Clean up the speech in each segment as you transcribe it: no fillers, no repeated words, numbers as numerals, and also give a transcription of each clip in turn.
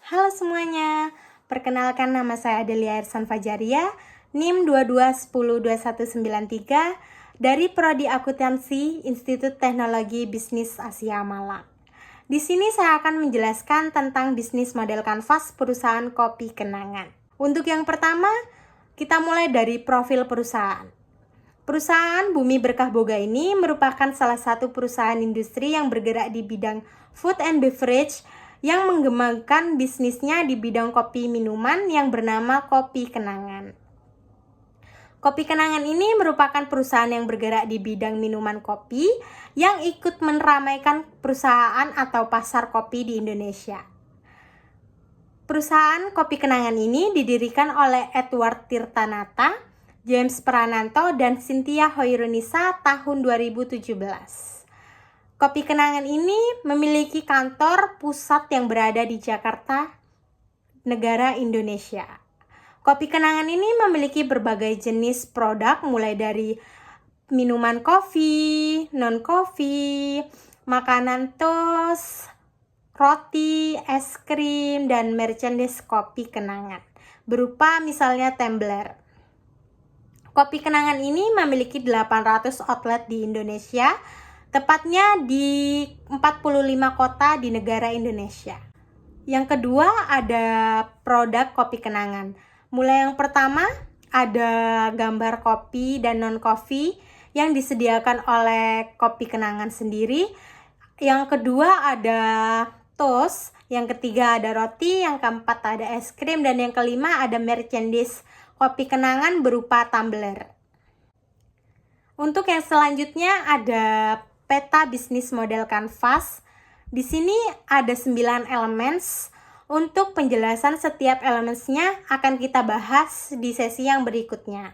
Halo semuanya, perkenalkan nama saya Adelia Ersan Fajaria, NIM 22102193 dari Prodi Akuntansi Institut Teknologi Bisnis Asia Malang. Di sini saya akan menjelaskan tentang bisnis model kanvas perusahaan kopi kenangan. Untuk yang pertama, kita mulai dari profil perusahaan. Perusahaan Bumi Berkah Boga ini merupakan salah satu perusahaan industri yang bergerak di bidang food and beverage yang mengembangkan bisnisnya di bidang kopi minuman yang bernama Kopi Kenangan. Kopi Kenangan ini merupakan perusahaan yang bergerak di bidang minuman kopi yang ikut meramaikan perusahaan atau pasar kopi di Indonesia. Perusahaan Kopi Kenangan ini didirikan oleh Edward Tirtanata, James Prananto, dan Cynthia Hoirunisa tahun 2017. Kopi Kenangan ini memiliki kantor pusat yang berada di Jakarta, negara Indonesia. Kopi Kenangan ini memiliki berbagai jenis produk mulai dari minuman kopi, non-kopi, makanan toast, roti, es krim, dan merchandise Kopi Kenangan berupa misalnya tumbler. Kopi Kenangan ini memiliki 800 outlet di Indonesia, tepatnya di 45 kota di negara Indonesia. Yang kedua ada produk Kopi Kenangan. Mulai yang pertama ada gambar kopi dan non-kopi yang disediakan oleh Kopi Kenangan sendiri. Yang kedua ada toast, yang ketiga ada roti, yang keempat ada es krim, dan yang kelima ada merchandise Kopi Kenangan berupa tumbler. Untuk yang selanjutnya ada peta bisnis model kanvas. Di sini ada 9 elemen. Untuk penjelasan setiap elemennya akan kita bahas di sesi yang berikutnya.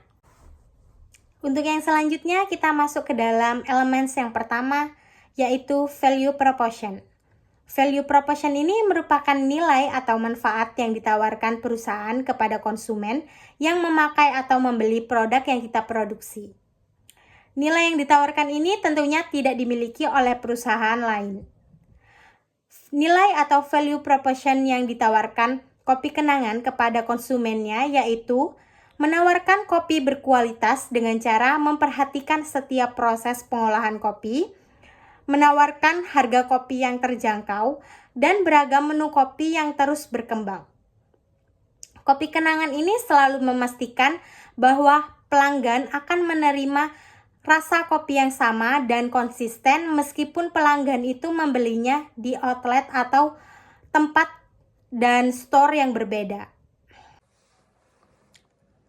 Untuk yang selanjutnya kita masuk ke dalam elemen yang pertama, yaitu value proposition. Value proposition ini merupakan nilai atau manfaat yang ditawarkan perusahaan kepada konsumen yang memakai atau membeli produk yang kita produksi. Nilai yang ditawarkan ini tentunya tidak dimiliki oleh perusahaan lain. Nilai atau value proposition yang ditawarkan Kopi Kenangan kepada konsumennya yaitu menawarkan kopi berkualitas dengan cara memperhatikan setiap proses pengolahan kopi, menawarkan harga kopi yang terjangkau, dan beragam menu kopi yang terus berkembang. Kopi Kenangan ini selalu memastikan bahwa pelanggan akan menerima rasa kopi yang sama dan konsisten meskipun pelanggan itu membelinya di outlet atau tempat dan store yang berbeda.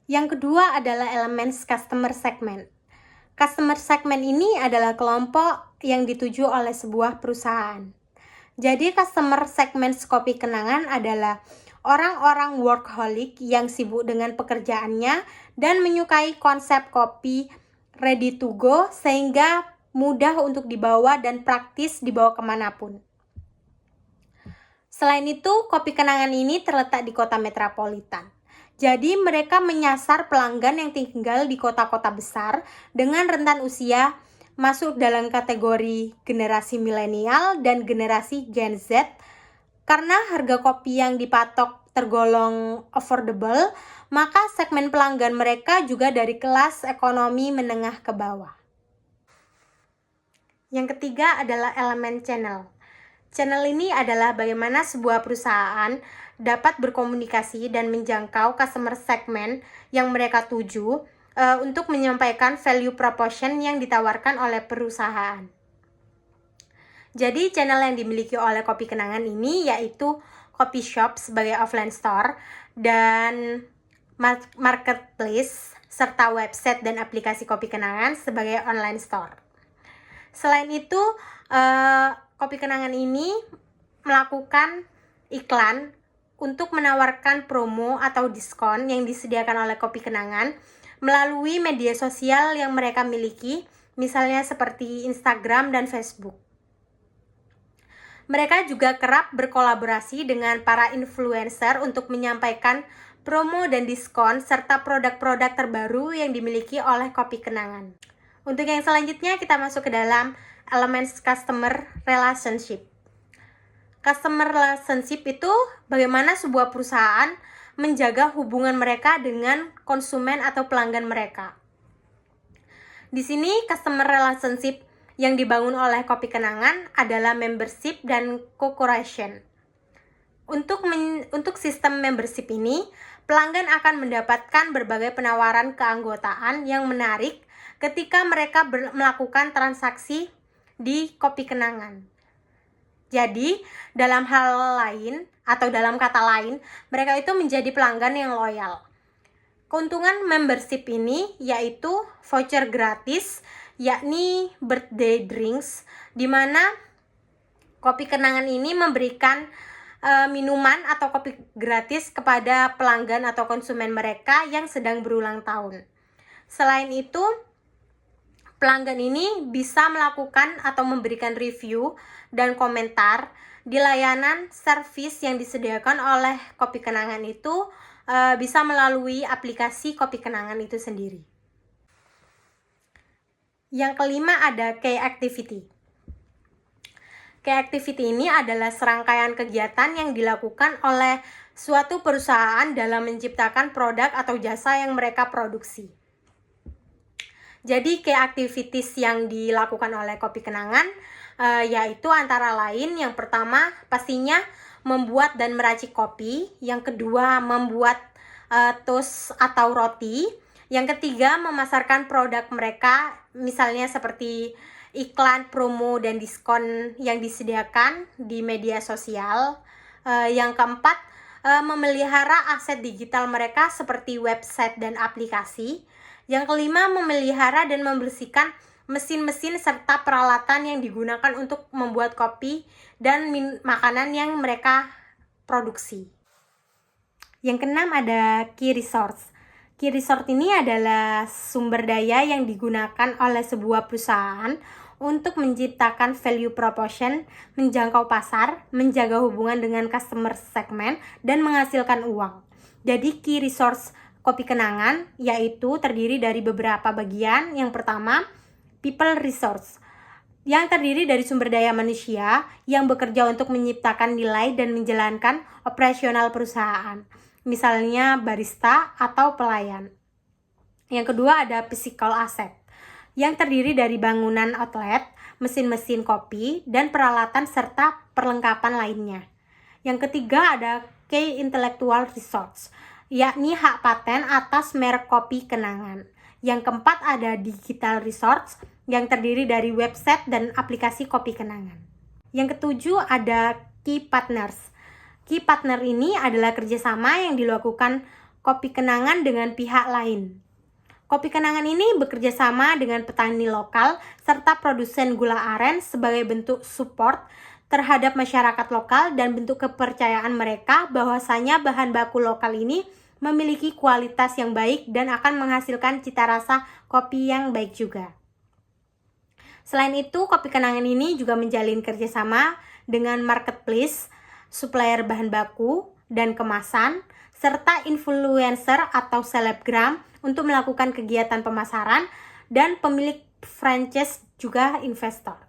Yang kedua adalah elemen customer segment. Customer segment ini adalah kelompok yang dituju oleh sebuah perusahaan. Jadi customer segment Kopi Kenangan adalah orang-orang workaholic yang sibuk dengan pekerjaannya dan menyukai konsep kopi ready to go sehingga mudah untuk dibawa dan praktis dibawa kemanapun. Selain itu, Kopi Kenangan ini terletak di kota metropolitan. Jadi mereka menyasar pelanggan yang tinggal di kota-kota besar dengan rentan usia masuk dalam kategori generasi milenial dan generasi Gen Z karena harga kopi yang dipatok tergolong affordable, maka segmen pelanggan mereka juga dari kelas ekonomi menengah ke bawah. Yang ketiga adalah elemen channel. Channel ini adalah bagaimana sebuah perusahaan dapat berkomunikasi dan menjangkau customer segment yang mereka tuju untuk menyampaikan value proposition yang ditawarkan oleh perusahaan. Jadi channel yang dimiliki oleh Kopi Kenangan ini yaitu coffee shop sebagai offline store dan marketplace serta website dan aplikasi Kopi Kenangan sebagai online store. Selain itu, Kopi Kenangan ini melakukan iklan untuk menawarkan promo atau diskon yang disediakan oleh Kopi Kenangan melalui media sosial yang mereka miliki, misalnya seperti Instagram dan Facebook. Mereka juga kerap berkolaborasi dengan para influencer untuk menyampaikan promo dan diskon serta produk-produk terbaru yang dimiliki oleh Kopi Kenangan. Untuk yang selanjutnya kita masuk ke dalam elemen customer relationship. Customer relationship itu bagaimana sebuah perusahaan menjaga hubungan mereka dengan konsumen atau pelanggan mereka. Di sini customer relationship yang dibangun oleh Kopi Kenangan adalah membership dan co-creation. Untuk sistem membership ini, pelanggan akan mendapatkan berbagai penawaran keanggotaan yang menarik ketika mereka melakukan transaksi di Kopi Kenangan. Jadi, dalam kata lain, mereka itu menjadi pelanggan yang loyal. Keuntungan membership ini yaitu voucher gratis, yakni birthday drinks, di mana Kopi Kenangan ini memberikan minuman atau kopi gratis kepada pelanggan atau konsumen mereka yang sedang berulang tahun. Selain itu, pelanggan ini bisa melakukan atau memberikan review dan komentar di layanan servis yang disediakan oleh Kopi Kenangan itu, bisa melalui aplikasi Kopi Kenangan itu sendiri. Yang kelima ada key activity. Key activity ini adalah serangkaian kegiatan yang dilakukan oleh suatu perusahaan dalam menciptakan produk atau jasa yang mereka produksi. Jadi key activities yang dilakukan oleh Kopi Kenangan yaitu antara lain, yang pertama pastinya membuat dan meracik kopi, yang kedua membuat toast atau roti, yang ketiga memasarkan produk mereka, misalnya seperti iklan, promo, dan diskon yang disediakan di media sosial. Yang keempat, memelihara aset digital mereka seperti website dan aplikasi. Yang kelima, memelihara dan membersihkan mesin-mesin serta peralatan yang digunakan untuk membuat kopi dan makanan yang mereka produksi. Yang keenam ada key resource. Key resource ini adalah sumber daya yang digunakan oleh sebuah perusahaan untuk menciptakan value proposition, menjangkau pasar, menjaga hubungan dengan customer segment, dan menghasilkan uang. Jadi key resource Kopi Kenangan yaitu terdiri dari beberapa bagian. Yang pertama, people resource, yang terdiri dari sumber daya manusia yang bekerja untuk menciptakan nilai dan menjalankan operasional perusahaan, misalnya barista atau pelayan. Yang kedua ada physical asset, yang terdiri dari bangunan outlet, mesin-mesin kopi, dan peralatan serta perlengkapan lainnya. Yang ketiga ada key intellectual resource, yakni hak paten atas merek Kopi Kenangan. Yang keempat ada digital resource, yang terdiri dari website dan aplikasi Kopi Kenangan. Yang ketujuh ada key partners. Key partner ini adalah kerjasama yang dilakukan Kopi Kenangan dengan pihak lain. Kopi Kenangan ini bekerja sama dengan petani lokal serta produsen gula aren sebagai bentuk support terhadap masyarakat lokal dan bentuk kepercayaan mereka bahwasanya bahan baku lokal ini memiliki kualitas yang baik dan akan menghasilkan cita rasa kopi yang baik juga. Selain itu, Kopi Kenangan ini juga menjalin kerjasama dengan marketplace, supplier bahan baku dan kemasan, serta influencer atau selebgram untuk melakukan kegiatan pemasaran, dan pemilik franchise juga investor.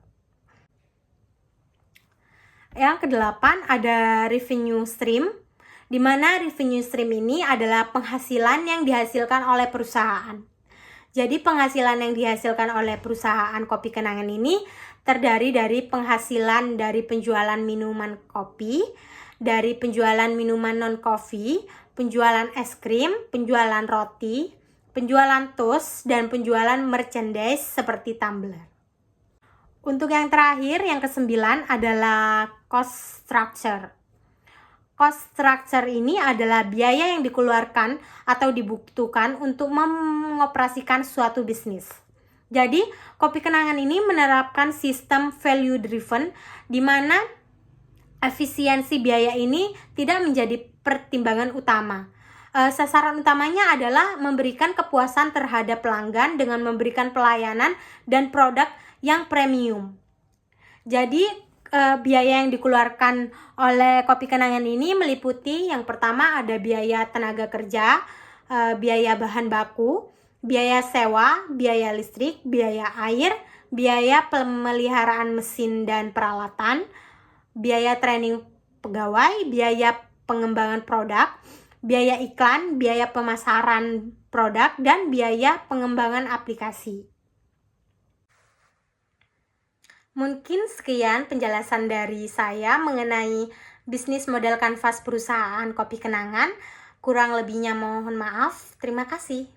Yang kedelapan ada revenue stream, di mana revenue stream ini adalah penghasilan yang dihasilkan oleh perusahaan. Jadi penghasilan yang dihasilkan oleh perusahaan Kopi Kenangan ini terdiri dari penghasilan dari penjualan minuman kopi, dari penjualan minuman non-kopi, penjualan es krim, penjualan roti, penjualan toast, dan penjualan merchandise seperti tumbler. Untuk yang terakhir, yang kesembilan adalah cost structure. Cost structure ini adalah biaya yang dikeluarkan atau dibutuhkan untuk mengoperasikan suatu bisnis. Jadi, Kopi Kenangan ini menerapkan sistem value driven di mana efisiensi biaya ini tidak menjadi pertimbangan utama. Sasaran utamanya adalah memberikan kepuasan terhadap pelanggan dengan memberikan pelayanan dan produk yang premium. Jadi biaya yang dikeluarkan oleh Kopi Kenangan ini meliputi yang pertama ada biaya tenaga kerja, biaya bahan baku, biaya sewa, biaya listrik, biaya air, biaya pemeliharaan mesin dan peralatan, biaya training pegawai, biaya pengembangan produk, biaya iklan, biaya pemasaran produk, dan biaya pengembangan aplikasi. Mungkin sekian penjelasan dari saya mengenai bisnis model kanvas perusahaan Kopi Kenangan. Kurang lebihnya mohon maaf. Terima kasih.